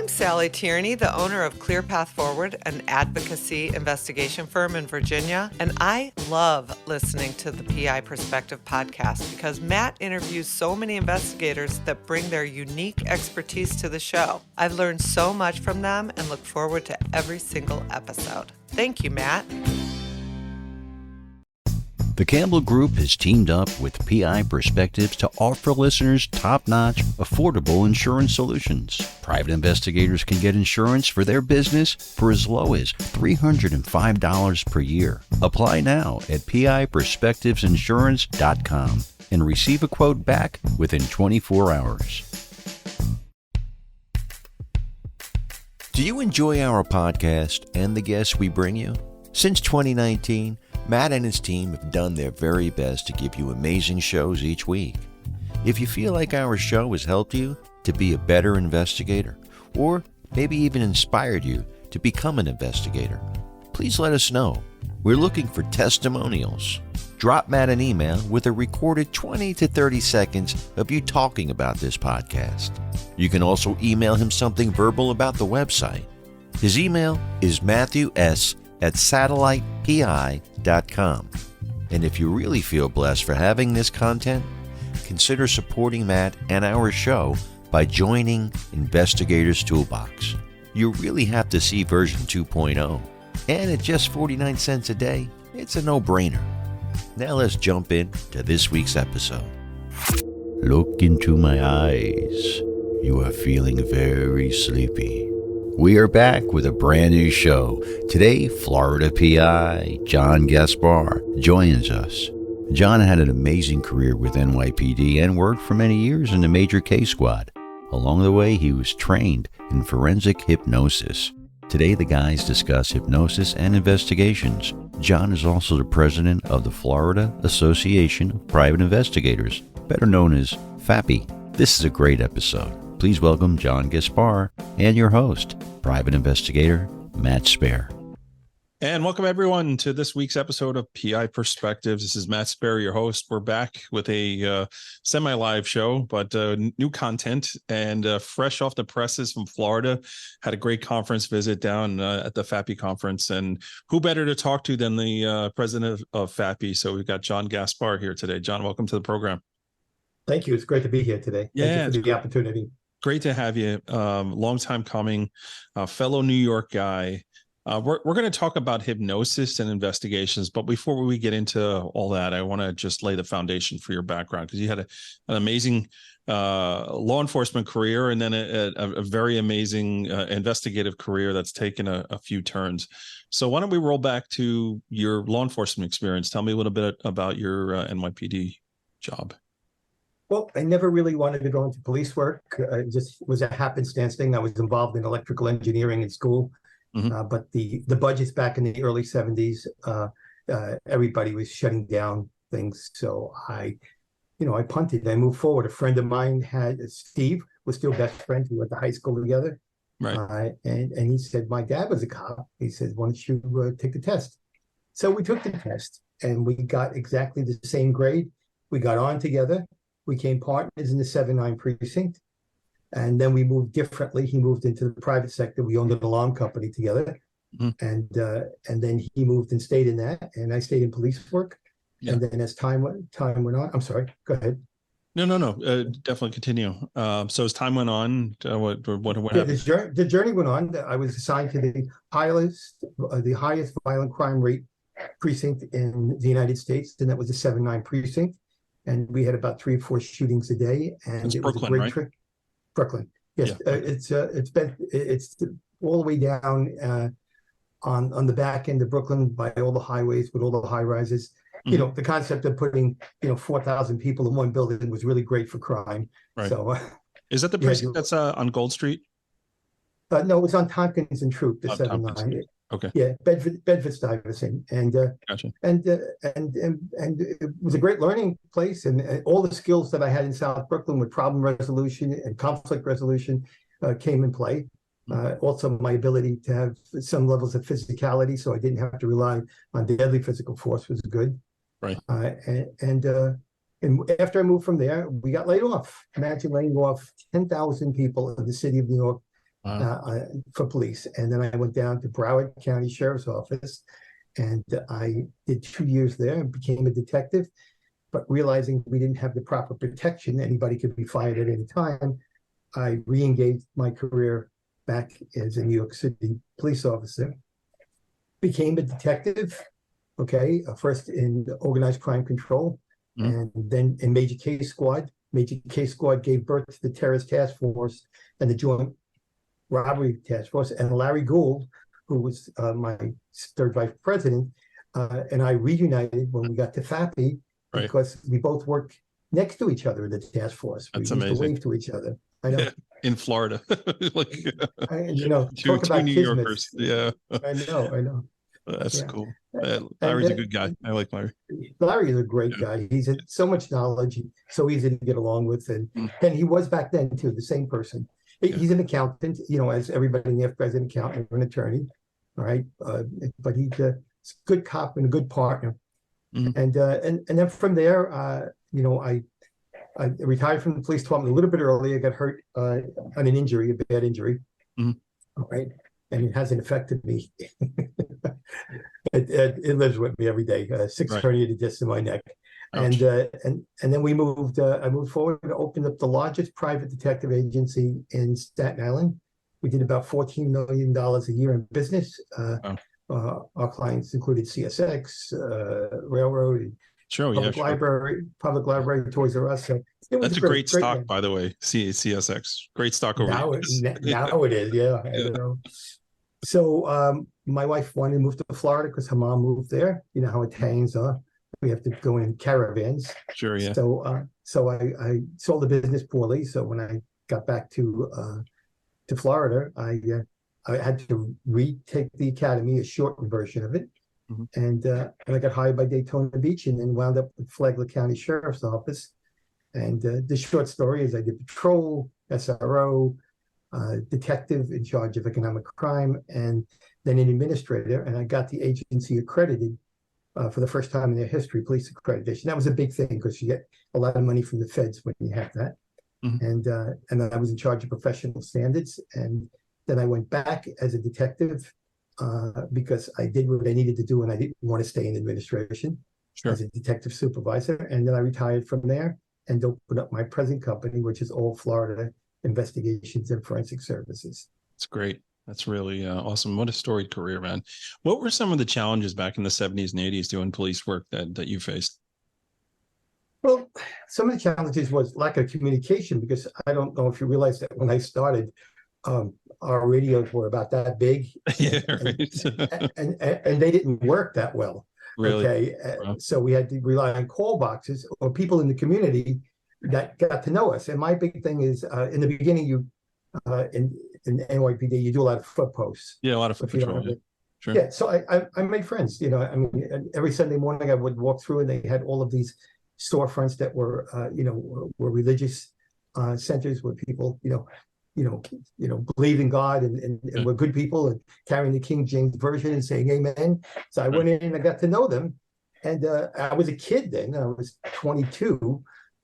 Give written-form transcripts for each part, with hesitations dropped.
I'm Sally Tierney, the owner of Clear Path Forward, an advocacy investigation firm in Virginia, and I love listening to the PI Perspective podcast because Matt interviews so many investigators that bring their unique expertise to the show. I've learned so much from them and look forward to every single episode. Thank you, Matt. The Campbell Group has teamed up with PI Perspectives to offer listeners top-notch, affordable insurance solutions. Private investigators can get insurance for their business for as low as $305 per year. Apply now at piperspectivesinsurance.com and receive a quote back within 24 hours. Do you enjoy our podcast and the guests we bring you? Since 2019, Matt and his team have done their very best to give you amazing shows each week. If you feel like our show has helped you to be a better investigator, or maybe even inspired you to become an investigator, please let us know. We're looking for testimonials. Drop Matt an email with a recorded 20 to 30 seconds of you talking about this podcast. You can also email him something verbal about the website. His email is matthew.s@satellitepi.com. And if you really feel blessed for having this content, consider supporting Matt and our show by joining Investigators Toolbox. You really have to see version 2.0. And at just 49 cents a day, it's a no-brainer. Now let's jump in to this week's episode. Look into my eyes. You are feeling very sleepy. We are back with a brand new show. Today, Florida PI John Gaspar joins us. John had an amazing career with NYPD and worked for many years in the Major Case Squad. Along the way, he was trained in Forensic Hypnosis. Today, the guys discuss hypnosis and investigations. John is also the president of the Florida Association of Private Investigators, better known as F.A.P.I. This is a great episode. Please welcome John Gaspar and your host, private investigator Matt Spaier. And welcome everyone to this week's episode of PI Perspectives. This is Matt Spaier, your host. We're back with a semi-live show, but new content and fresh off the presses from Florida. Had a great conference visit down at the F.A.P.I conference, and who better to talk to than the president of F.A.P.I? So we've got John Gaspar here today. John, welcome to the program. Thank you. It's great to be here today. Yeah, Thank you for the opportunity. Great to have you. Long time coming, fellow New York guy. We're going to talk about hypnosis and investigations, but before we get into all that, I want to just lay the foundation for your background, because you had an amazing law enforcement career and then a very amazing investigative career that's taken a few turns. So why don't we roll back to your law enforcement experience? Tell me a little bit about your NYPD job. Well, I never really wanted to go into police work. It just was a happenstance thing. I was involved in electrical engineering in school, but the budgets back in the early 70s, everybody was shutting down things. So I punted. I moved forward. A friend of mine Steve, was still best friends. We went to high school together. Right. And he said, my dad was a cop. He said, why don't you take the test? So we took the test and we got exactly the same grade. We got on together. We became partners in the 7-9 precinct, and then we moved differently. He moved into the private sector. We owned an alarm company together, and then he moved and stayed in that, and I stayed in police work. Yeah. And then as time went on, I'm sorry, go ahead. No, definitely continue. So as time went on, what happened? The journey went on. I was assigned to the highest violent crime rate precinct in the United States, and that was the 7-9 precinct. And we had about 3 or 4 shootings a day, and it's it Brooklyn, was a great right? trip. Brooklyn, yes. Yeah. It's all the way down on the back end of Brooklyn by all the highways with all the high rises. Mm-hmm. The concept of putting 4,000 people in one building was really great for crime. Right. So, is that the precinct that's on Gold Street? No, it was on Tompkins and Troop, the 7-9. Okay. Yeah, Bedford Stuyvesant, and gotcha. And it was a great learning place, and all the skills that I had in South Brooklyn with problem resolution and conflict resolution came in play. Also, my ability to have some levels of physicality, so I didn't have to rely on deadly physical force, was good. Right. And after I moved from there, we got laid off. Imagine laying off 10,000 people in the city of New York Wow. For police. And then I went down to Broward County Sheriff's Office, and I did 2 years there and became a detective. But realizing we didn't have the proper protection, anybody could be fired at any time, I re-engaged my career back as a New York City police officer. Became a detective, okay, first in organized crime control, and then in Major Case Squad. Major Case Squad gave birth to the Terrorist Task Force and the Joint Robbery Task Force. And Larry Gould, who was my third vice president, and I reunited when we got to F.A.P.I, Right. because we both worked next to each other in the task force. We That's used amazing. to wave to each other. I know. In Florida. Like Talk two about New kismet. Yorkers. Yeah. I know. That's Yeah. cool. And, Larry's a good guy. I like Larry. Larry is a great guy. He's had so much knowledge, so easy to get along with, and he was back then too, the same person. He's an accountant, as everybody in the F.A.P.I is an accountant or an attorney, all right. But he's a good cop and a good partner. And then from there, I retired from the police department a little bit early. I got hurt on an injury, a bad injury. All right. And it hasn't affected me. It lives with me every day. 6 herniated discs in my neck. And then we moved. I moved forward and opened up the largest private detective agency in Staten Island. We did about $14 million a year in business. Our clients included CSX, Railroad, Public Library, Toys R Us. So that's a great stock, by the way. CSX, great stock over now it is, yeah. You know. So my wife wanted to move to Florida because her mom moved there. You know how Italians are. We have to go in caravans. Sure, yeah. So I sold the business poorly. So when I got back to Florida, I had to retake the academy, a shortened version of it. And I got hired by Daytona Beach and then wound up with Flagler County Sheriff's Office. And the short story is I did patrol, SRO, detective in charge of economic crime, and then an administrator. And I got the agency accredited for the first time in their history, police accreditation. That was a big thing because you get a lot of money from the feds when you have that. And then I was in charge of professional standards. And then I went back as a detective because I did what I needed to do and I didn't want to stay in administration as a detective supervisor. And then I retired from there and opened up my present company, which is All Florida Investigations and Forensic Services. That's great. That's really awesome. What a storied career, man. What were some of the challenges back in the 70s and 80s doing police work that you faced? Well, some of the challenges was lack of communication, because I don't know if you realize that when I started, our radios were about that big. And they didn't work that well. Really? Okay. So we had to rely on call boxes or people in the community that got to know us. And my big thing is in the beginning, in NYPD, you do a lot of foot posts. Yeah, a lot of foot patrol. Sure. Yeah, so I made friends. I mean, every Sunday morning I would walk through and they had all of these storefronts that were, were religious centers where people, believe in God and were good people and carrying the King James Version and saying amen. So I went in and I got to know them. And I was a kid then. I was 22.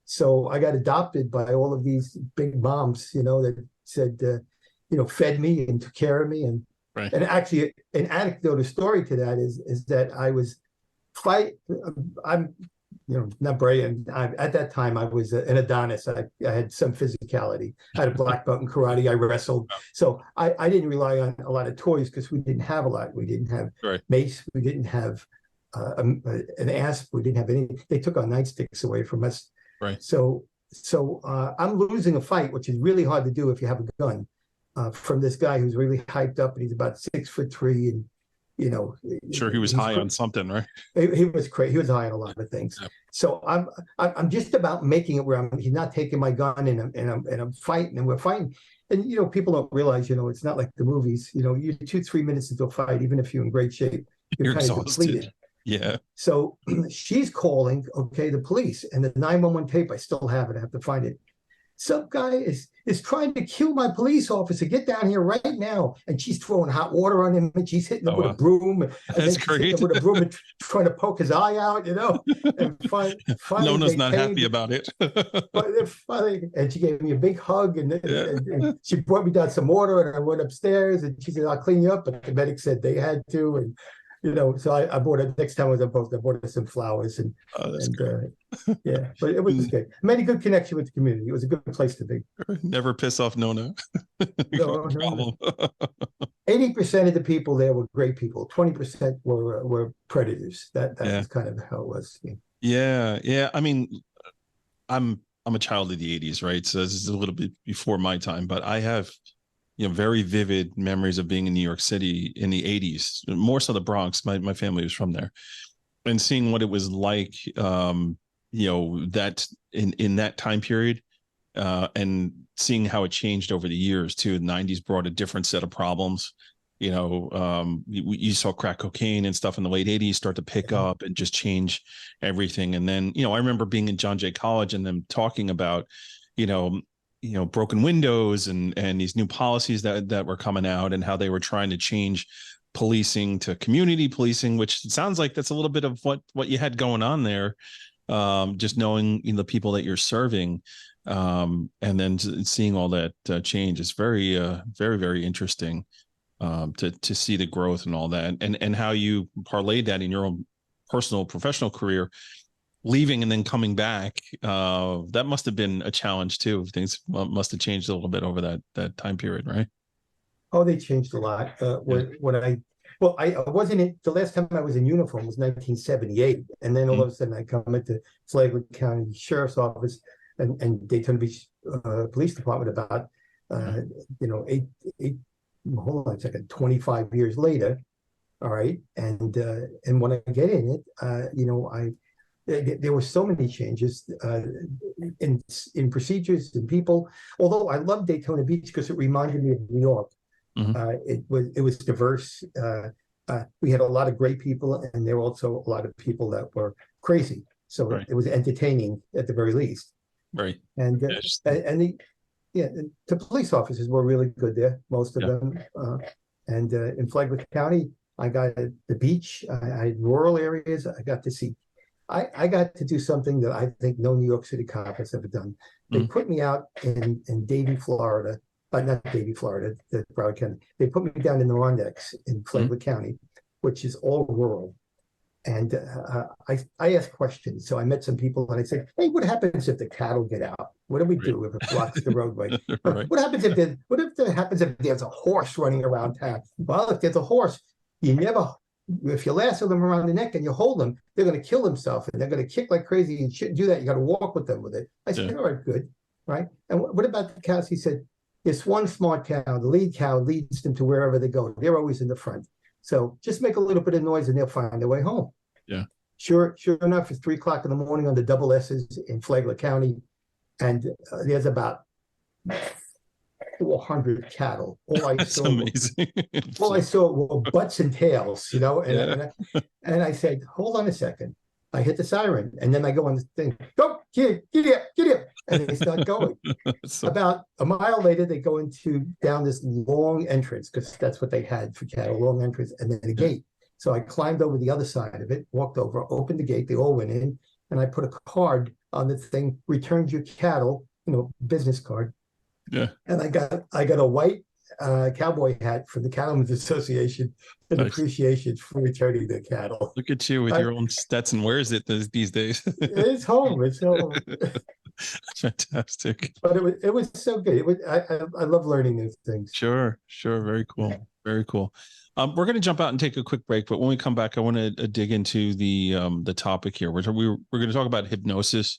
So I got adopted by all of these big moms, that said, fed me and took care of me. And actually an anecdote, a story to that is that I was I'm not brave. At that time, I was an Adonis. I had some physicality. I had a black belt in karate. I wrestled. So I didn't rely on a lot of toys because we didn't have a lot. We didn't have mace. We didn't have an asp. We didn't have any. They took our nightsticks away from us. Right. So I'm losing a fight, which is really hard to do if you have a gun, from this guy who's really hyped up and he's about 6'3" and sure, he was high on something, right? He was crazy. He was high on a lot of things. Yeah. So I'm just about making it where he's not taking my gun and I'm fighting and we're fighting. And people don't realize, it's not like the movies. You're 2-3 minutes into a fight, even if you're in great shape, you're kind of depleted. Yeah. So she's calling, the police, and the 911 tape, I still have it. I have to find it. some guy is trying to kill my police officer. Get down here right now. And she's throwing hot water on him, and she's hitting him with a broom. And That's then she's great. hitting him with a broom and trying to poke his eye out, And finally, Nona's not happy about it. But finally, and she gave me a big hug, and she brought me down some water, and I went upstairs, and she said, "I'll clean you up." But the medic said they had to, and so I bought her, next time I was in post, I bought her some flowers, and yeah, but it was good. I made a good connection with the community. It was a good place to be. Never piss off Nona. No problem. 80% of the people there were great people. 20% were predators. That was kind of how it was. Yeah. I mean, I'm a child of the 80s, right? So this is a little bit before my time, but I have very vivid memories of being in New York City in the 80s, more so the Bronx. My family was from there, and seeing what it was like, that in that time period, and seeing how it changed over the years too. The 90s brought a different set of problems. You saw crack cocaine and stuff in the late 80s start to pick up and just change everything. And then, I remember being in John Jay College and them talking about, broken windows and these new policies that were coming out, and how they were trying to change policing to community policing, which sounds like that's a little bit of what you had going on there. Just knowing the people that you're serving, and then seeing all that change is very, very, very interesting. To see the growth and all that, and how you parlayed that in your own personal professional career, leaving and then coming back. That must have been a challenge too. Things must have changed a little bit over that time period, right? Oh, they changed a lot. I wasn't in, the last time I was in uniform was 1978, and then all of a sudden I come into Flagler County Sheriff's Office and Daytona Beach Police Department about hold on a second, 25 years later. All right. And when I get in it, there were so many changes in procedures and people. Although I love Daytona Beach because it reminded me of New York. It was diverse. We had a lot of great people, and there were also a lot of people that were crazy. So It was entertaining at the very least. Right. And the police officers were really good there, most of them. And in Flagler County, I got the beach. I had rural areas. I got to see. I got to do something that I think no New York City cop has ever done. They put me out in Davie, Florida. Not Davie, Florida, the Broward County. They put me down in the Rondecks in Flagler County, which is all rural. And I asked questions. So I met some people, and I said, "Hey, what happens if the cattle get out? What do we do if it blocks the roadway? Right. What happens if there's a horse running around town? Well, if there's a horse, if you lasso them around the neck and you hold them, they're going to kill themselves, and they're going to kick like crazy. You shouldn't do that. You got to walk with them with it." I said, "All right, good, right? And what about the cows?" He said, "It's one smart cow. The lead cow leads them to wherever they go. They're always in the front. So just make a little bit of noise, and they'll find their way home." Yeah. Sure enough, it's 3:00 in the morning on the double S's in Flagler County, and there's about 400 cattle. That's amazing. All I saw were butts and tails, and I said, "Hold on a second." I hit the siren, and then I go on the thing. "Go, get up," and they start going. About a mile later, they go down this long entrance, because that's what they had for cattle, long entrance, and then a gate. So I climbed over the other side of it, walked over, opened the gate. They all went in, and I put a card on the thing: "Returned your cattle," business card. Yeah. And I got a white cowboy hat from the Cattlemen's Association in appreciation for returning the cattle. Look at you with your own Stetson. Where is it these days? It's home. It's home. Fantastic. But it was so good. I love learning new things. Sure. Very cool. Yeah. Very cool. We're going to jump out and take a quick break, but when we come back, I want to dig into the topic here. We're going to talk about hypnosis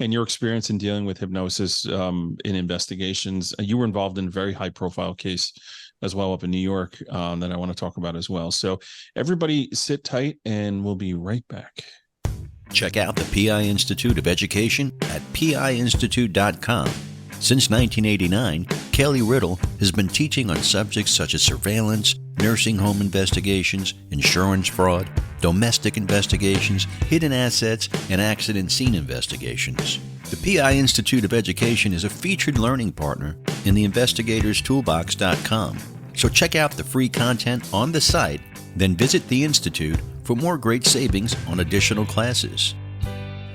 and your experience in dealing with hypnosis in investigations. You were involved in a very high profile case as well up in New York that I want to talk about as well. So everybody sit tight, and we'll be right back. Check out the PI Institute of Education at piinstitute.com. Since 1989, Kelly Riddle has been teaching on subjects such as surveillance, nursing home investigations, insurance fraud, domestic investigations, hidden assets, and accident scene investigations. The PI Institute of Education is a featured learning partner in the investigatorstoolbox.com. So check out the free content on the site, then visit the Institute for more great savings on additional classes.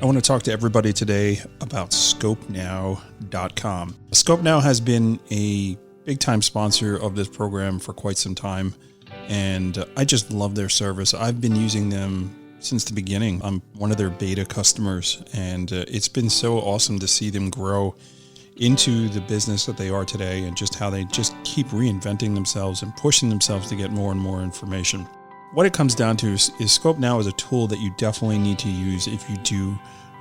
I want to talk to everybody today about ScopeNow.com. ScopeNow has been a big-time sponsor of this program for quite some time, and I just love their service. I've been using them since the beginning. I'm one of their beta customers, and it's been so awesome to see them grow into the business that they are today, and just how they just keep reinventing themselves and pushing themselves to get more and more information. What it comes down to is ScopeNow is a tool that you definitely need to use if you do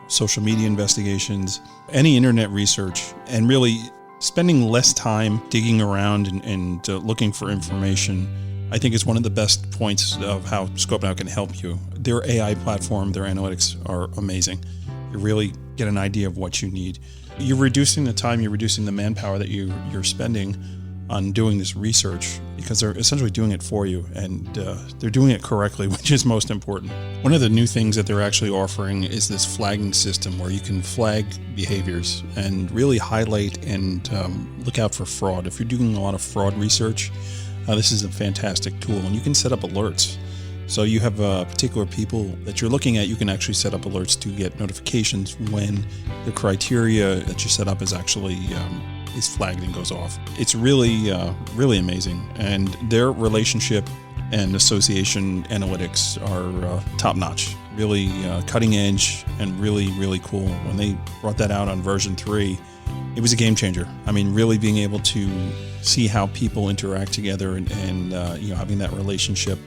social media investigations, any internet research, and really spending less time digging around and looking for information. I think is one of the best points of how ScopeNow can help you. Their AI platform, their analytics are amazing. You really get an idea of what you need. You're reducing the time, you're reducing the manpower that you're spending on doing this research, because they're essentially doing it for you, and they're doing it correctly, which is most important. One of the new things that they're actually offering is this flagging system where you can flag behaviors and really highlight and look out for fraud. If you're doing a lot of fraud research, this is a fantastic tool, and you can set up alerts. So you have particular people that you're looking at, you can actually set up alerts to get notifications when the criteria that you set up is actually is flagged and goes off. It's really, really amazing. And their relationship and association analytics are top notch, really cutting edge and really, really cool. When they brought that out on version 3, it was a game changer. I mean, really being able to see how people interact together and having that relationship,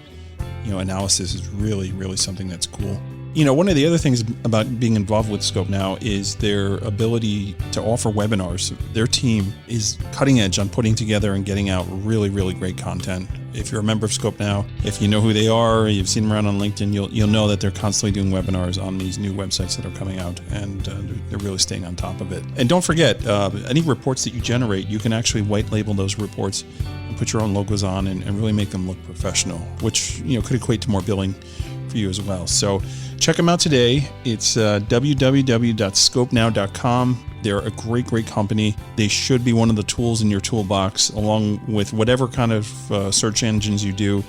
analysis is really, really something that's cool. One of the other things about being involved with ScopeNow is their ability to offer webinars. Their team is cutting edge on putting together and getting out really, really great content. If you're a member of ScopeNow, if you know who they are, you've seen them around on LinkedIn, you'll know that they're constantly doing webinars on these new websites that are coming out, and they're really staying on top of it. And don't forget, any reports that you generate, you can actually white label those reports and put your own logos on and really make them look professional, which could equate to more billing for you as well. So check them out today. It's www.scopenow.com. They're a great company. They should be one of the tools in your toolbox, along with whatever kind of search engines you do.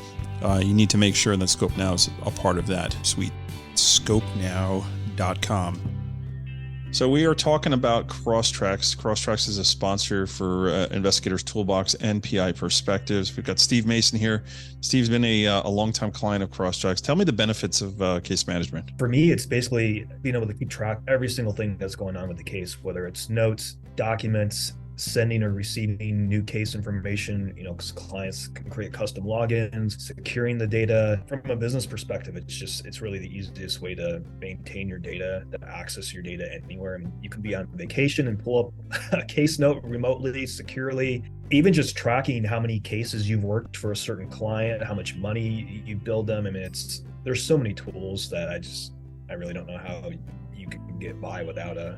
You need to make sure that ScopeNow is a part of that suite. Scopenow.com. So we are talking about Crosstracks. Crosstracks is a sponsor for Investigators Toolbox and PI Perspectives. We've got Steve Mason here. Steve's been a longtime client of Crosstracks. Tell me the benefits of case management. For me, it's basically being able to keep track of every single thing that's going on with the case, whether it's notes, documents, sending or receiving new case information, because clients can create custom logins, securing the data. From a business perspective, it's really the easiest way to maintain your data, to access your data anywhere. I mean, you can be on vacation and pull up a case note remotely, securely. Even just tracking how many cases you've worked for a certain client, how much money you billed them. I mean, there's so many tools that I really don't know how you can get by without a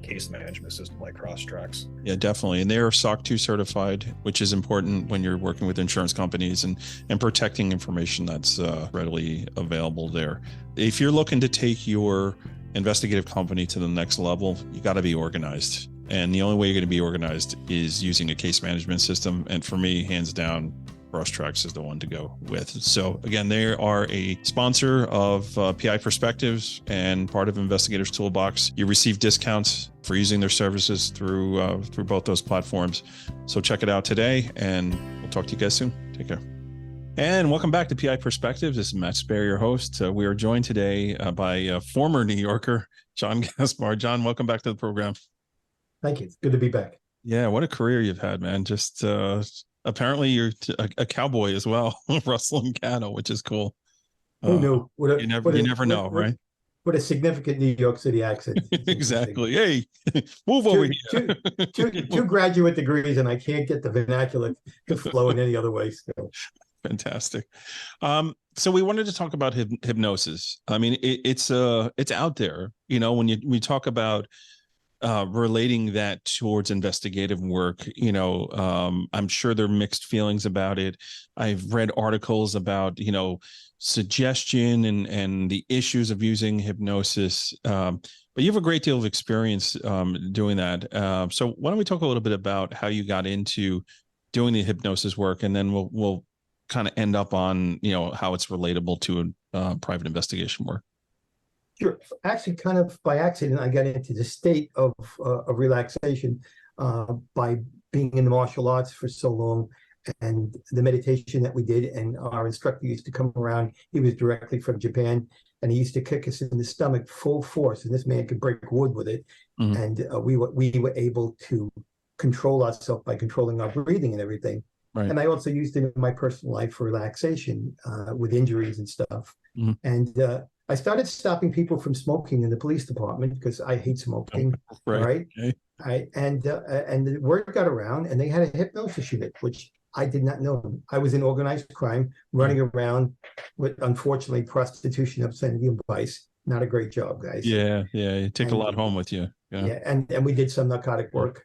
case management system like Crosstracks. Yeah, definitely. And they are SOC 2 certified, which is important when you're working with insurance companies and protecting information that's readily available there. If you're looking to take your investigative company to the next level, you got to be organized. And the only way you're going to be organized is using a case management system. And for me, hands down, Crosstracks is the one to go with. So again, they are a sponsor of PI Perspectives and part of Investigators Toolbox. You receive discounts for using their services through both those platforms. So check it out today, and we'll talk to you guys soon. Take care. And welcome back to PI Perspectives. This is Matt Spaier, your host. We are joined today by former New Yorker, John Gaspar. John, welcome back to the program. Thank you. It's good to be back. Yeah, what a career you've had, man. Just apparently you're a cowboy as well, rustling cattle, which is cool. Who knew? You never know, right? With a significant New York City accent. Exactly. Hey, move over here. Two graduate degrees, and I can't get the vernacular to flow in any other way. So. Fantastic. So we wanted to talk about hypnosis. I mean, it's out there. When we talk about relating that towards investigative work, I'm sure there are mixed feelings about it. I've read articles about, suggestion and the issues of using hypnosis. But you have a great deal of experience doing that. So why don't we talk a little bit about how you got into doing the hypnosis work, and then we'll kind of end up on, how it's relatable to private investigation work. Sure. Actually, kind of by accident, I got into the state of relaxation by being in the martial arts for so long, and the meditation that we did. And our instructor used to come around. He was directly from Japan, and he used to kick us in the stomach full force. And this man could break wood with it. Mm-hmm. And we were able to control ourselves by controlling our breathing and everything. Right. And I also used it in my personal life for relaxation with injuries and stuff. Mm-hmm. And I started stopping people from smoking in the police department because I hate smoking. Right. Okay. And the word got around, and they had a hypnosis unit, which I did not know. I was in organized crime, running around with, unfortunately, prostitution, obscenity, and vice. Not a great job, guys. Yeah. You take a lot home with you. Yeah. And we did some narcotic work.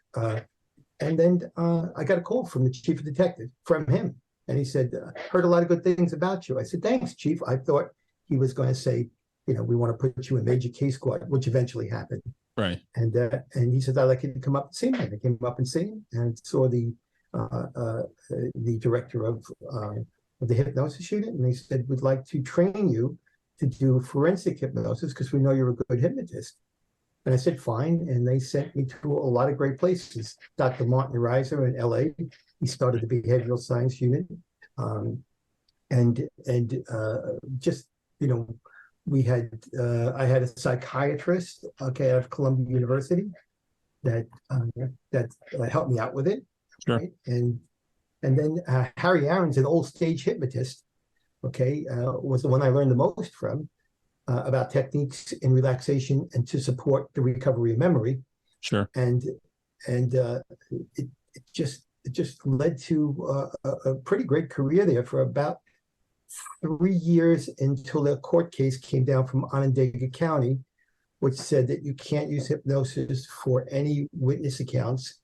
And then I got a call from the chief of detective, from him. And he said, heard a lot of good things about you. I said, thanks, chief. I thought he was going to say, we want to put you in major case squad, which eventually happened. Right. And he said, I'd like you to come up and see me. And I came up and see him and saw the director of the hypnosis unit. And they said, we'd like to train you to do forensic hypnosis because we know you're a good hypnotist. And I said, fine. And they sent me to a lot of great places. Dr. Martin Reiser in LA, he started the behavioral science unit. We had I had a psychiatrist, out of Columbia University that helped me out with it. Sure. Right? And then Harry Aaron's an old stage hypnotist, was the one I learned the most from about techniques in relaxation and to support the recovery of memory. Sure. And it just led to a pretty great career there for about 3 years until a court case came down from Onondaga County, which said that you can't use hypnosis for any witness accounts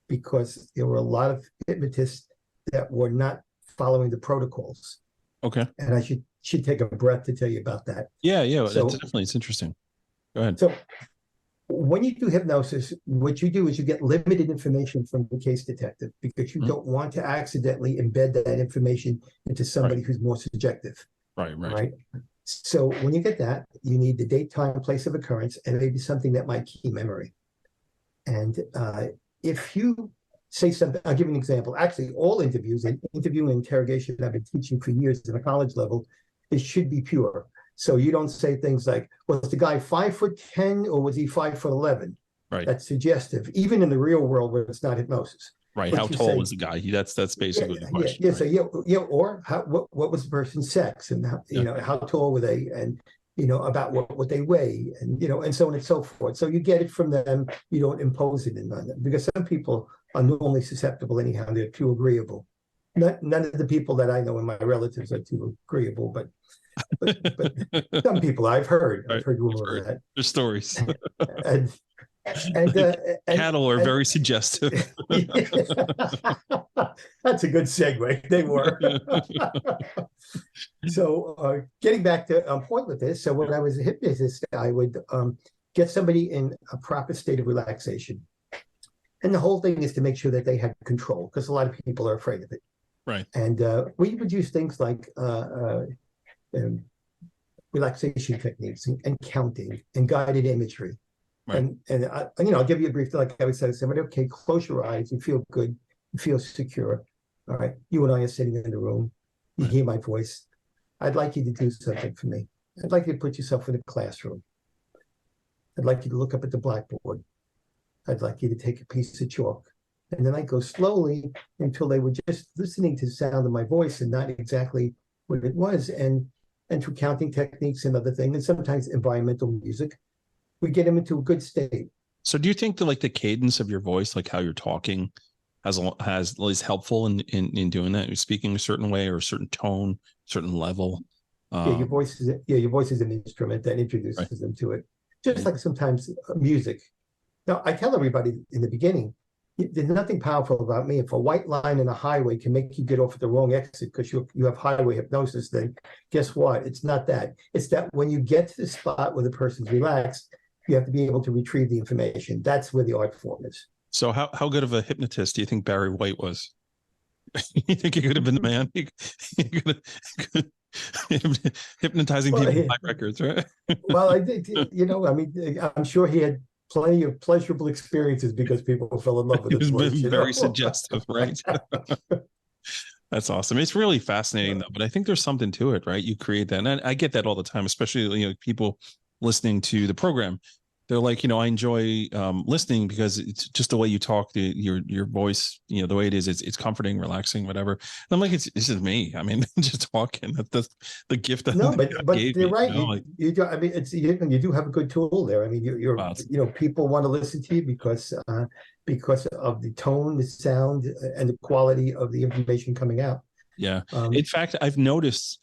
because there were a lot of hypnotists that were not following the protocols. Okay. And I should take a breath to tell you about that. Yeah. So, it's interesting. Go ahead. So when you do hypnosis, what you do is you get limited information from the case detective because you don't want to accidentally embed that information into somebody who's more subjective. Right. So when you get that, you need the date, time, place of occurrence, and maybe something that might key memory. And if you say something, I'll give you an example. Actually, all interviews and interviewing and interrogation I've been teaching for years at a college level, it should be pure. So you don't say things like, was the guy 5'10" or was he 5'11"? Right. That's suggestive, even in the real world where it's not hypnosis. Right. But how tall was the guy? That's basically the question. Yeah. So or what was the person's sex, and how tall were they, and about what they weigh, and and so on and so forth. So you get it from them. You don't impose it on them because some people are normally susceptible anyhow. They're too agreeable. None of the people that I know and my relatives are too agreeable, but some people I've heard rumors of that. There's stories. and cattle are very suggestive. That's a good segue. They were. So getting back to point with this. So when I was a hypnotist, I would get somebody in a proper state of relaxation. And the whole thing is to make sure that they had control because a lot of people are afraid of it. Right. And we would use things like relaxation techniques and counting and guided imagery. Right. And I'll give you a brief, like I would say to somebody, okay, close your eyes, you feel good, you feel secure. All right, you and I are sitting in the room, you hear my voice. I'd like you to do something for me. I'd like you to put yourself in a classroom. I'd like you to look up at the blackboard. I'd like you to take a piece of chalk. And then I go slowly until they were just listening to the sound of my voice and not exactly what it was. And through counting techniques and other things, and sometimes environmental music, we get them into a good state. So do you think that the cadence of your voice, like how you're talking, is helpful in doing that? You're speaking a certain way or a certain tone, certain level. Your voice is an instrument that introduces them to it. Just like sometimes music. Now, I tell everybody in the beginning, there's nothing powerful about me. If a white line in a highway can make you get off at the wrong exit because you have highway hypnosis, then guess what? It's not that. It's that when you get to the spot where the person's relaxed, you have to be able to retrieve the information. That's where the art form is. So how good of a hypnotist do you think Barry White was? You think he could have been the man? He could have, hypnotizing people with high records, right? Well, I think, I mean, I'm sure he had plenty of pleasurable experiences because people fell in love with his voice. Very suggestive, right? That's awesome. It's really fascinating, though. But I think there's something to it, right? You create that, and I get that all the time, especially people listening to the program. They're like, I enjoy listening because it's just the way you talk, your voice, the way it is, it's comforting, relaxing, whatever. And I'm like, this is me. I mean, just talking. That's the gift that no, but you're right. You do. I mean, you do have a good tool there. I mean, you're wow. People want to listen to you because of the tone, the sound, and the quality of the information coming out. Yeah. In fact, I've noticed,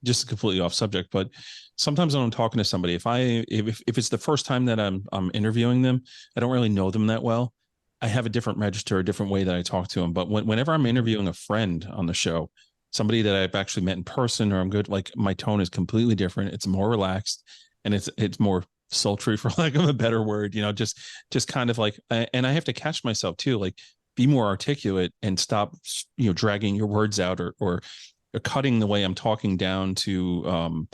just completely off subject, but sometimes when I'm talking to somebody, if it's the first time that I'm interviewing them, I don't really know them that well. I have a different register, a different way that I talk to them. But whenever I'm interviewing a friend on the show, somebody that I've actually met in person, or I'm good, like my tone is completely different. It's more relaxed, and it's more sultry, for lack of a better word. Just kind of like, and I have to catch myself too, like be more articulate and stop, dragging your words out or cutting the way I'm talking down to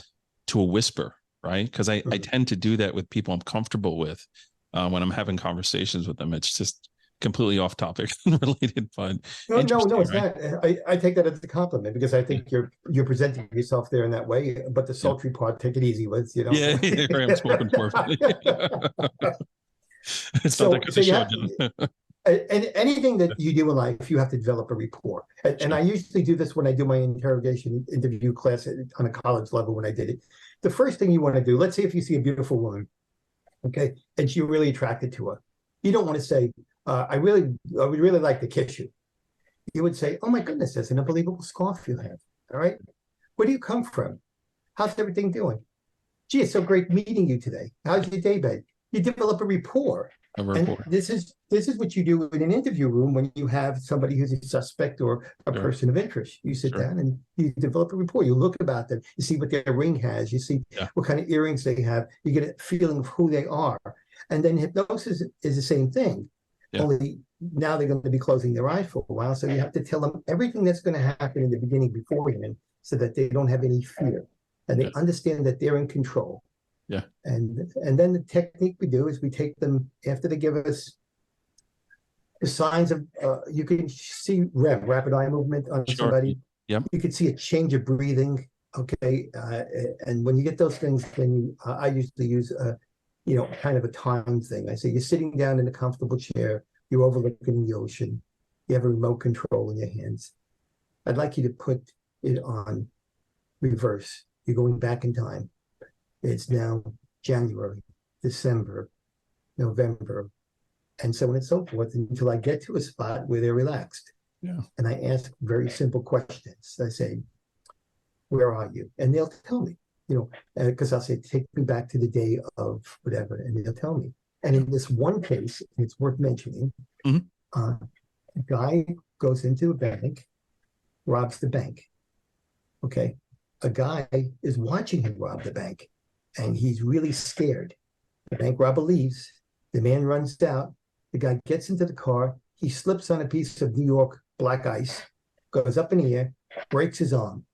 a whisper, right? Because I tend to do that with people I'm comfortable with when I'm having conversations with them. It's just completely off topic and related, but no, it's right? Not. I take that as a compliment because I think you're presenting yourself there in that way. But the sultry part, take it easy with, Yeah, I'm spoken for. It's not that good to show, John. And anything that you do in life, you have to develop a rapport. And I usually do this when I do my interview class on a college level when I did it. The first thing you want to do, let's say if you see a beautiful woman, okay, and you're really attracted to her, you don't want to say, I would really like to kiss you. You would say, oh my goodness, that's an unbelievable scarf you have. All right. Where do you come from? How's everything doing? Gee, it's so great meeting you today. How's your day been? You develop a rapport. And this is what you do in an interview room when you have somebody who's a suspect or a person of interest. You sit down and you develop a rapport. You look about them. You see what their ring has. You see what kind of earrings they have. You get a feeling of who they are. And then hypnosis is the same thing. Only now they're going to be closing their eyes for a while. So you have to tell them everything that's going to happen in the beginning beforehand so that they don't have any fear. And they understand that they're in control. Yeah. And then the technique we do is we take them after they give us the signs of, you can see rapid eye movement on somebody. Yeah. You can see a change of breathing. Okay. And when you get those things, then I usually use kind of a time thing. I say, you're sitting down in a comfortable chair. You're overlooking the ocean. You have a remote control in your hands. I'd like you to put it on reverse. You're going back in time. It's now January, December, November, and so on and so forth until I get to a spot where they're relaxed. Yeah. And I ask very simple questions. I say, where are you? And they'll tell me, because I'll say, take me back to the day of whatever, and they'll tell me. And in this one case, it's worth mentioning, a guy goes into a bank, robs the bank. Okay. A guy is watching him rob the bank. And he's really scared. The bank robber leaves. The man runs out. The guy gets into the car. He slips on a piece of New York black ice, goes up in the air, breaks his arm.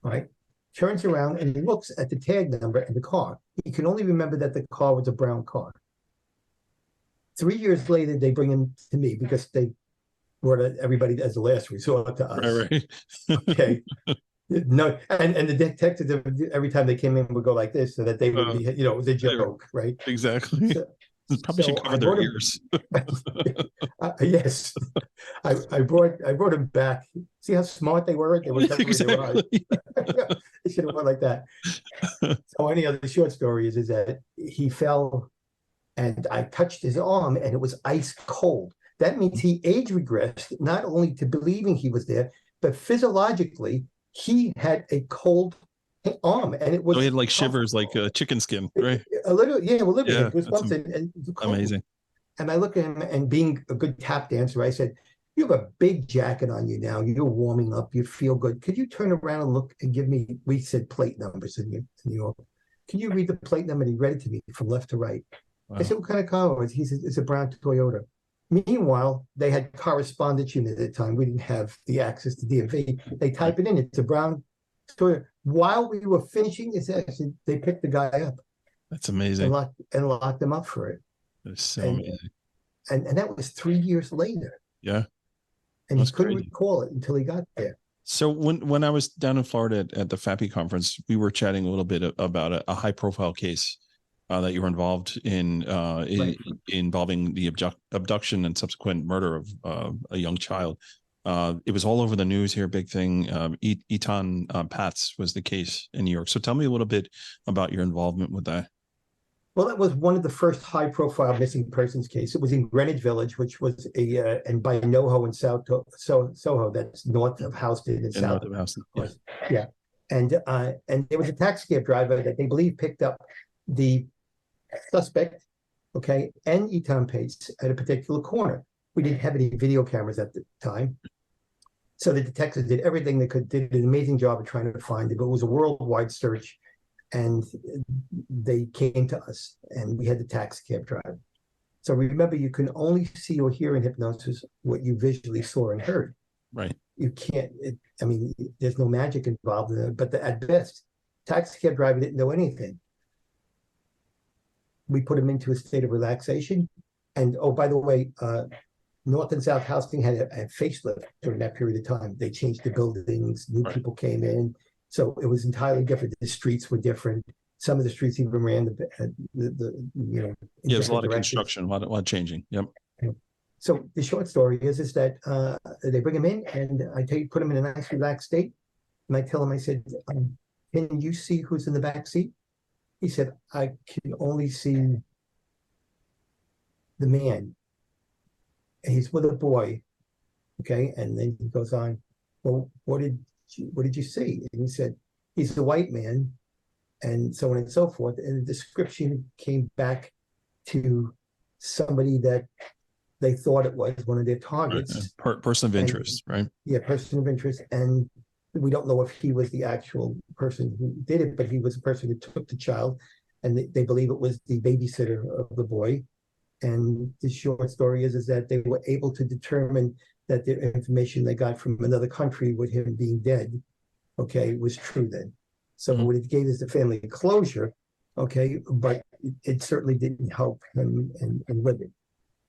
Right? Turns around and he looks at the tag number in the car. He can only remember that the car was a brown car. 3 years later, they bring him to me because they brought everybody as a last resort to us. Right. Okay. No, and the detectives every time they came in would go like this so that they would be, it was a joke, right? Exactly. Probably should cover their ears. Yes, I brought him back. See how smart they were? They were exactly. They should have went like that. So any other short story is that he fell, and I touched his arm, and it was ice cold. That means he age regressed not only to believing he was there, but physiologically. He had a cold arm, and it was So he had like shivers, like a chicken skin, right? a little, yeah, well, literally Yeah, goosebumps, and it was cold. amazing. And I look at him, and being a good tap dancer, I said, "You have a big jacket on you now. You're warming up. You feel good. Could you turn around and look and give me?" We said plate numbers in New York. Can you read the plate number? And he read it to me from left to right. Wow. I said, "What kind of car was it?" He said, "It's a brown Toyota." Meanwhile, they had correspondence unit at the time. We didn't have the access to DMV. They type it in. It's a brown Toyota. While we were finishing this action, they picked the guy up That's and amazing. locked him up for it. That's so And, amazing. and that was 3 years later. Yeah. And That's he couldn't crazy. recall it until he got there. So when I was down in Florida at the F.A.P.I conference, we were chatting a little bit about a high profile case that you were involved in, Right. involving the abduction and subsequent murder of a young child. It was all over the news here, big thing. Eton Pats was the case in New York. So tell me a little bit about your involvement with that. Well, that was one of the first high-profile missing persons case. It was in Greenwich Village, which was and by NoHo in Soho, that's north of Houston and south North of Houston. Yeah. Yeah. And there was a taxi cab driver that they believe picked up the suspect, okay, and Eton Pace at a particular corner. We didn't have any video cameras at the time. So the detectives did everything they could, did an amazing job of trying to find it, but it was a worldwide search. And they came to us, and we had the taxi cab driver. So remember, you can only see or hear in hypnosis what you visually saw and heard. Right. You can't, there's no magic involved in it, but at best, taxi cab driver didn't know anything. We put him into a state of relaxation. And oh, by the way, North and South Housing had a facelift during that period of time. They changed the buildings, new people came in. So it was entirely different. The streets were different. Some of the streets even ran Yeah, there's a lot of construction, a lot of changing. Yep. So the short story is that they bring him in, and put him in a nice relaxed state. And I tell him, I said, "Can you see who's in the back seat?" He said, "I can only see the man. And he's with a boy." Okay. And then he goes on, "Well, what did you see?" And he said, "He's a white man," and so on and so forth. And the description came back to somebody that they thought it was one of their targets. Person of interest, right? Yeah, person of interest. And we don't know if he was the actual person who did it, but he was the person who took the child, and they believe it was the babysitter of the boy. And the short story is that they were able to determine that the information they got from another country with him being dead, okay, was true then. So what it gave us the family closure, okay, but it certainly didn't help him and with it.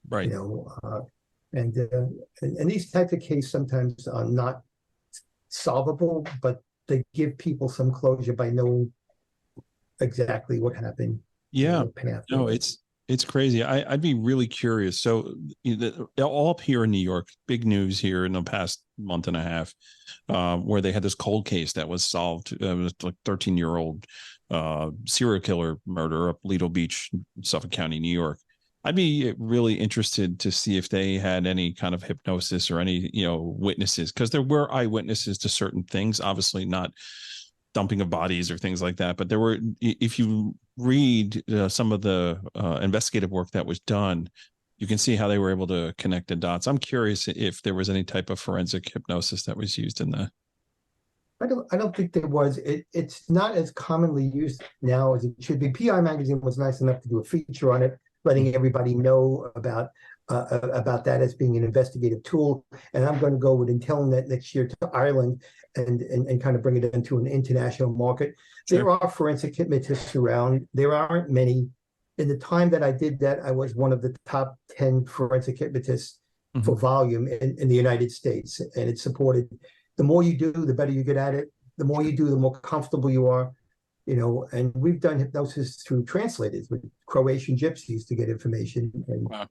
Right. You know, and these types of cases sometimes are not solvable, but they give people some closure by knowing exactly what happened. Yeah. Path. No, it's crazy. I'd be really curious. So all up here in New York, big news here in the past month and a half, where they had this cold case that was solved. It was like 13-year-old serial killer murder up Lido Beach, Suffolk County, New York. I'd be really interested to see if they had any kind of hypnosis or any, witnesses, because there were eyewitnesses to certain things, obviously not dumping of bodies or things like that. But there were, if you read some of the investigative work that was done, you can see how they were able to connect the dots. I'm curious if there was any type of forensic hypnosis that was used in that. I don't think there was. It's not as commonly used now as it should be. P.I. magazine was nice enough to do a feature on it, letting everybody know about that as being an investigative tool. And I'm going to go with Intellinet next year to Ireland and kind of bring it into an international market. Sure. There are forensic hypnotists around. There aren't many. In the time that I did that, I was one of the top 10 forensic hypnotists for volume in the United States. And it's supported. The more you do, the better you get at it. The more you do, the more comfortable you are. And we've done hypnosis through translators with Croatian gypsies to get information. And wow.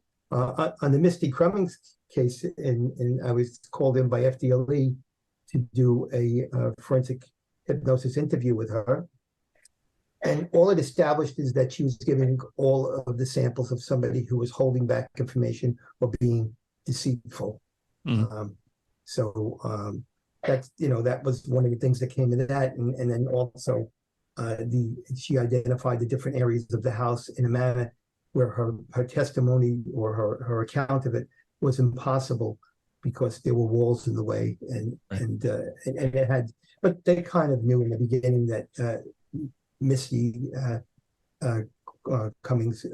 On the Misty Crummings case, and I was called in by FDLE to do a forensic hypnosis interview with her. And all it established is that she was giving all of the samples of somebody who was holding back information or being deceitful. that's, that was one of the things that came into that. And then also she identified the different areas of the house in a manner where her testimony or her account of it was impossible because there were walls in the way, and it had, but they kind of knew in the beginning that Misty Cummings,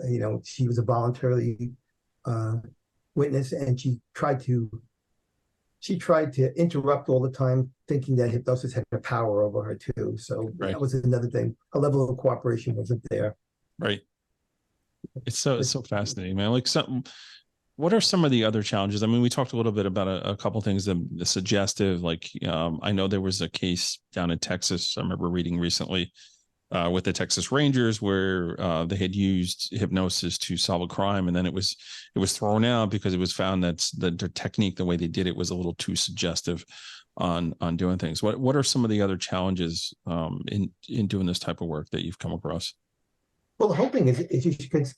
she was a voluntarily witness, and she tried to interrupt all the time, thinking that hypnosis had a power over her too. So that was another thing. A level of cooperation wasn't there. Right. It's so fascinating, man. Like, what are some of the other challenges? I mean, we talked a little bit about a couple things, the suggestive, like, I know there was a case down in Texas, I remember reading recently, with the Texas Rangers, where they had used hypnosis to solve a crime, and then it was thrown out because it was found that the technique, the way they did it, was a little too suggestive on doing things. What are some of the other challenges in doing this type of work that you've come across? Well, the whole thing is you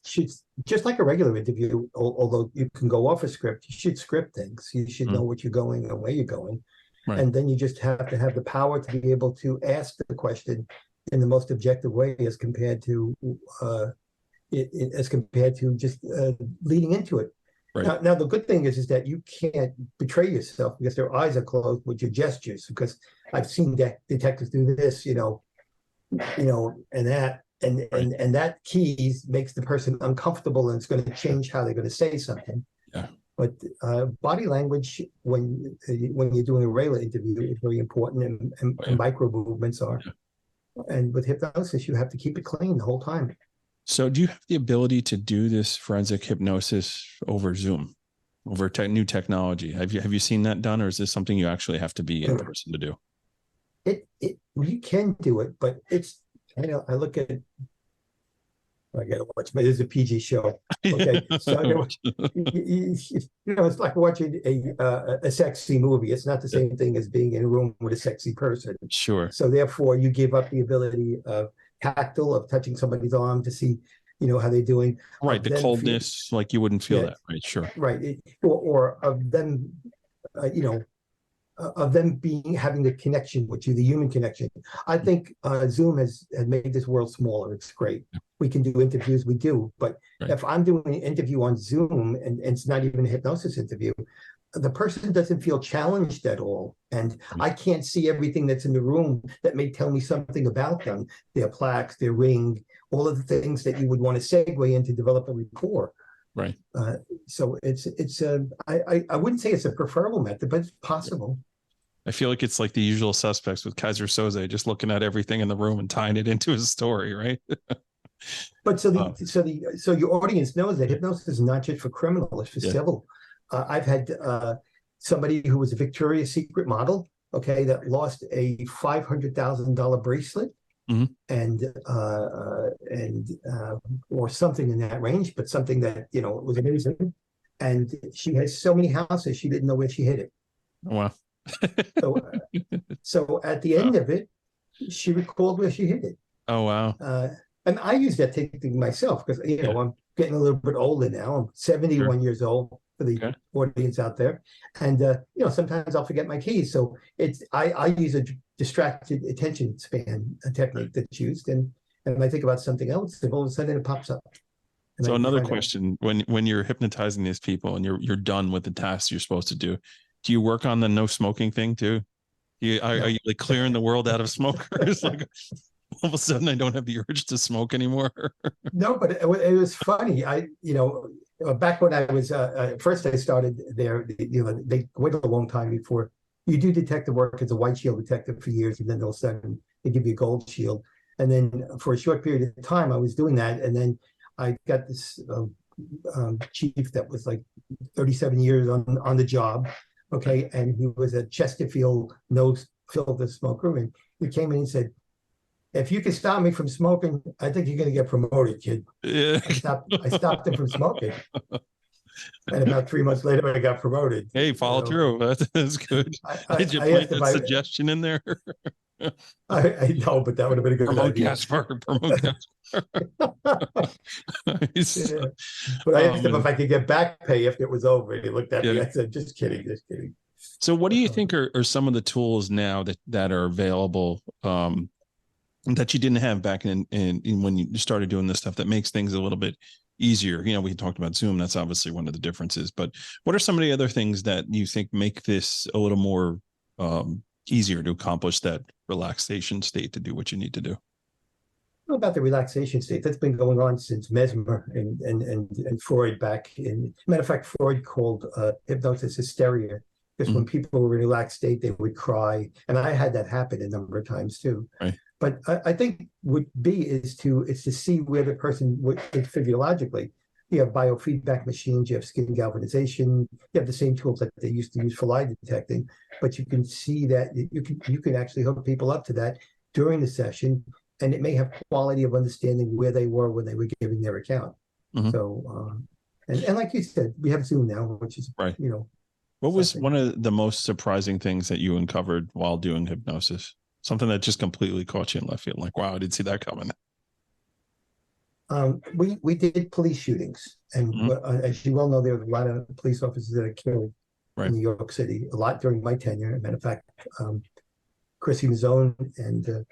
should, just like a regular interview, although you can go off a script, you should script things. You should know what you're going and where you're going. Right. And then you just have to have the power to be able to ask the question in the most objective way as compared to just leading into it. Right. Now, the good thing is that you can't betray yourself because their eyes are closed with your gestures, because I've seen detectives do this, and that. And that keys makes the person uncomfortable, and it's going to change how they're going to say something. Yeah. But body language, when you're doing a regular interview, is very important, and micro movements are. Yeah. And with hypnosis, you have to keep it clean the whole time. So, do you have the ability to do this forensic hypnosis over Zoom, over new technology? Have you seen that done, or is this something you actually have to be in person to do? You can do it, but it's. I look at it. I gotta watch, but it's a PG show. Okay, so it's like watching a sexy movie. It's not the same thing as being in a room with a sexy person. Sure. So therefore, you give up the ability of tactile, of touching somebody's arm to see, how they're doing. Right, the coldness, like you wouldn't feel that. Right, sure. Right, or of them, of them having the connection with you, the human connection. I think Zoom has made this world smaller. It's great. We can do interviews, we do, but if I'm doing an interview on Zoom and it's not even a hypnosis interview, the person doesn't feel challenged at all. And I can't see everything that's in the room that may tell me something about them, their plaques, their ring, all of the things that you would want to segue in to develop a rapport. Right. So I wouldn't say it's a preferable method, but it's possible. I feel like it's like The Usual Suspects with Kaiser Soze, just looking at everything in the room and tying it into his story, right? But so your audience knows that hypnosis is not just for criminal; it's for civil. I've had somebody who was a Victoria's Secret model, that lost a $500,000 bracelet. Mm-hmm. and or something in that range, but something that was amazing. And she has so many houses, she didn't know where she hid it. Oh, wow. So at the end of it, she recalled where she hid it. Oh, wow. And I use that technique myself because I'm getting a little bit older now. I'm 71 years old, for the audience out there, and sometimes I'll forget my keys. So I use a distracted attention span technique that's used, and I think about something else, and all of a sudden it pops up. So another question: when you're hypnotizing these people and you're done with the tasks you're supposed to do you work on the no smoking thing too? Are you like clearing the world out of smokers? Like all of a sudden I don't have the urge to smoke anymore. No, but it was funny. Back when I was first I started there, they wait a long time before you do detective work as a white shield detective for years, and then all of a sudden they give you a gold shield. And then for a short period of time I was doing that, and then I got this chief that was like 37 years on the job. Okay, and he was a Chesterfield no-filter smoker, and he came in and said, "If you can stop me from smoking, I think you're going to get promoted, kid." Yeah. I stopped him from smoking, and about 3 months later, I got promoted. Hey, follow through. That's good. Did you plant that suggestion in there? I know, but that would have been a good idea. Gaspar. Nice. Yeah. But I asked him if I could get back pay if it was over. And he looked at me. I said, just kidding. So what do you think are some of the tools now that are available that you didn't have back in when you started doing this stuff that makes things a little bit easier? You know, we talked about Zoom. That's obviously one of the differences, but what are some of the other things that you think make this a little more easier to accomplish that relaxation state to do what you need to do? About the relaxation state, that's been going on since Mesmer and Freud back in. Matter of fact, Freud called hypnosis hysteria, because when people were in a relaxed state, they would cry, and I had that happen a number of times too. Right. But I think what B is to see where the person would physiologically. You have biofeedback machines, you have skin galvanization, you have the same tools that they used to use for lie detecting, but you can see that you can actually hook people up to that during the session, and it may have quality of understanding where they were when they were giving their account. So, and like you said, we have Zoom now, which is right. You know, what was one of the most surprising things that you uncovered while doing hypnosis? Something that just completely caught you in left field, like, wow, I didn't see that coming. We did police shootings, and as you well know, there were a lot of police officers that are killed in New York City, a lot during my tenure. As a matter of fact, Chrissy Mazzone and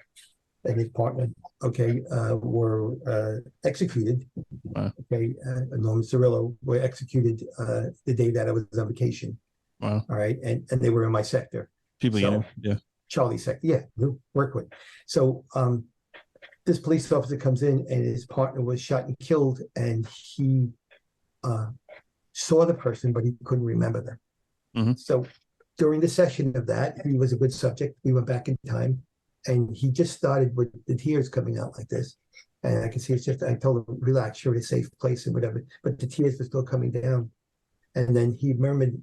his partner, were executed. Norman Cirillo were executed the day that I was on vacation. Wow. All right, and they were in my sector. People, you know, yeah. Charlie sector, yeah, work with. So this police officer comes in, and his partner was shot and killed, and he saw the person, but he couldn't remember them. So during the session of that, he was a good subject. We went back in time, and he just started with the tears coming out like this. And I can see it's just, I told him, relax, you're in a safe place and whatever, but the tears were still coming down. And then he murmured,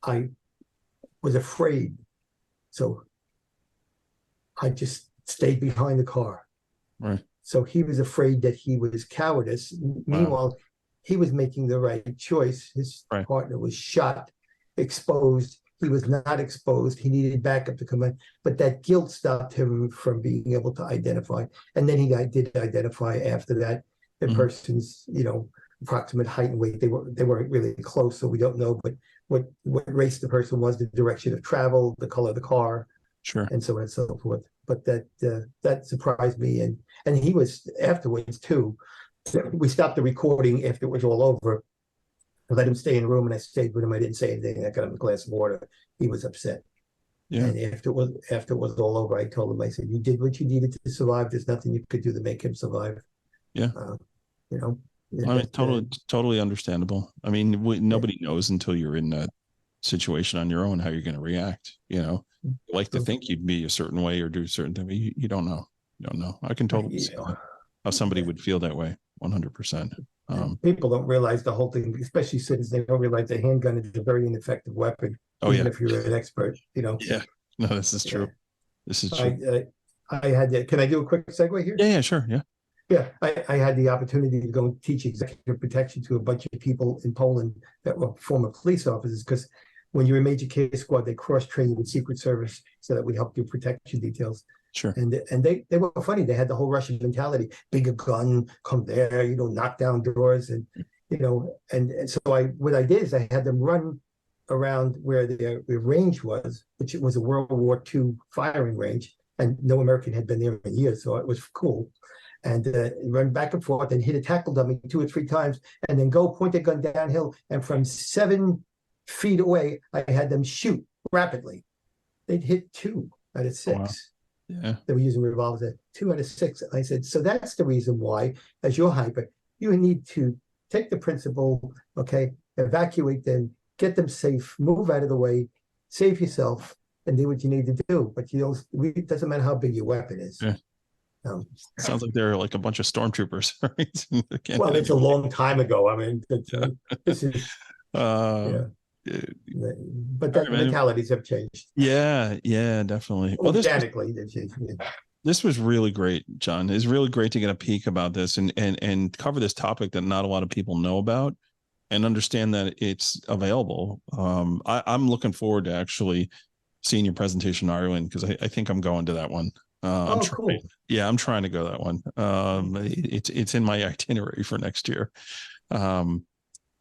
I was afraid. So I just stayed behind the car. Right. So he was afraid that he was cowardice. Meanwhile, he was making the right choice. His partner was shot, exposed. He was not exposed. He needed backup to come in, but that guilt stopped him from being able to identify. And then he did identify after that the person's, approximate height and weight. They weren't really close, so we don't know. But what race the person was, the direction of travel, the color of the car, and so on and so forth. But that surprised me, and he was afterwards too. We stopped the recording after it was all over. I let him stay in the room, and I stayed with him. I didn't say anything. I got him a glass of water. He was upset. Yeah. And after it was all over, I told him, I said, you did what you needed to survive. There's nothing you could do to make him survive. Yeah. I mean, totally understandable. I mean, nobody knows until you're in that situation on your own how you're going to react. You like to think you'd be a certain way or do certain things. You don't know. You don't know. I can totally see how somebody would feel that way. 100%. People don't realize the whole thing, especially citizens. They don't realize a handgun is a very ineffective weapon. Even if you're an expert, Yeah. No, this is true. This is true. I had. Can I do a quick segue here? Yeah, sure. Yeah. Yeah, I had the opportunity to go and teach executive protection to a bunch of people in Poland that were former police officers, because when you're a major case squad, they cross-train you with Secret Service so that we help do protection details. Sure. And they were funny. They had the whole Russian mentality: bigger gun, come there, knock down doors, and and so what I did is I had them run around where the range was, which was a World War II firing range, and no American had been there in years, so it was cool. And run back and forth and hit a tackle dummy 2 or 3 times, and then go point the gun downhill. And from 7 feet away, I had them shoot rapidly. They'd hit 2 out of 6. Wow. Yeah. They were using revolvers at 2 out of 6. I said, so that's the reason why, as you're hyper, you need to take the principle, evacuate them, get them safe, move out of the way, save yourself, and do what you need to do. But it doesn't matter how big your weapon is. Yeah. Sounds like they're like a bunch of stormtroopers, right? Well, it's a long time ago. I mean, this is but the mentalities have changed. Yeah, definitely. Well, organically, they've changed. Yeah. This was really great, John. It's really great to get a peek about this and cover this topic that not a lot of people know about, and understand that it's available. I'm looking forward to actually seeing your presentation in Ireland, because I think I'm going to that one. Cool. Yeah, I'm trying to go that one. It's in my itinerary for next year.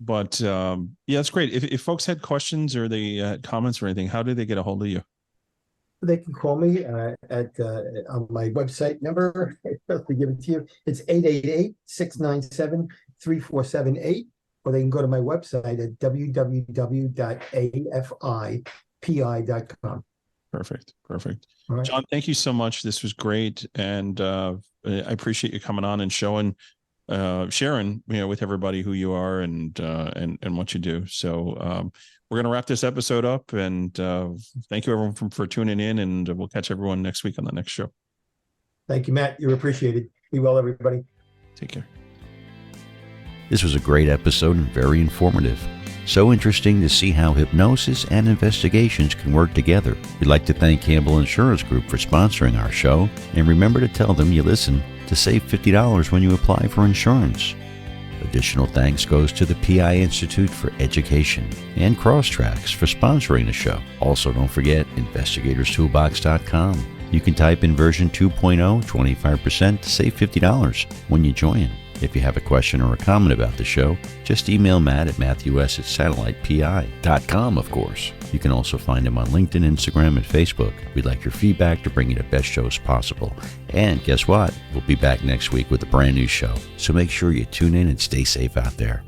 But yeah, that's great. If folks had questions or they had comments or anything, how do they get a hold of you? They can call me at on my website number. I'll give it to you. It's 888-697-3478, or they can go to my website at www.afipi.com. Perfect. All right. John, thank you so much. This was great, and I appreciate you coming on and sharing, with everybody who you are and what you do. So we're going to wrap this episode up, and thank you everyone for tuning in, and we'll catch everyone next week on the next show. Thank you, Matt. You're appreciated. Be well, everybody. Take care. This was a great episode and very informative. So interesting to see how hypnosis and investigations can work together. We'd like to thank Campbell Insurance Group for sponsoring our show, and remember to tell them you listen to save $50 when you apply for insurance. Additional thanks goes to the PI Institute for Education and Crosstracks for sponsoring the show. Also, don't forget investigatorstoolbox.com. You can type in version 2.0 25% to save $50 when you join. If you have a question or a comment about the show, just email Matt at matthews@satellitepi.com, of course. You can also find him on LinkedIn, Instagram, and Facebook. We'd like your feedback to bring you the best shows possible. And guess what? We'll be back next week with a brand new show. So make sure you tune in and stay safe out there.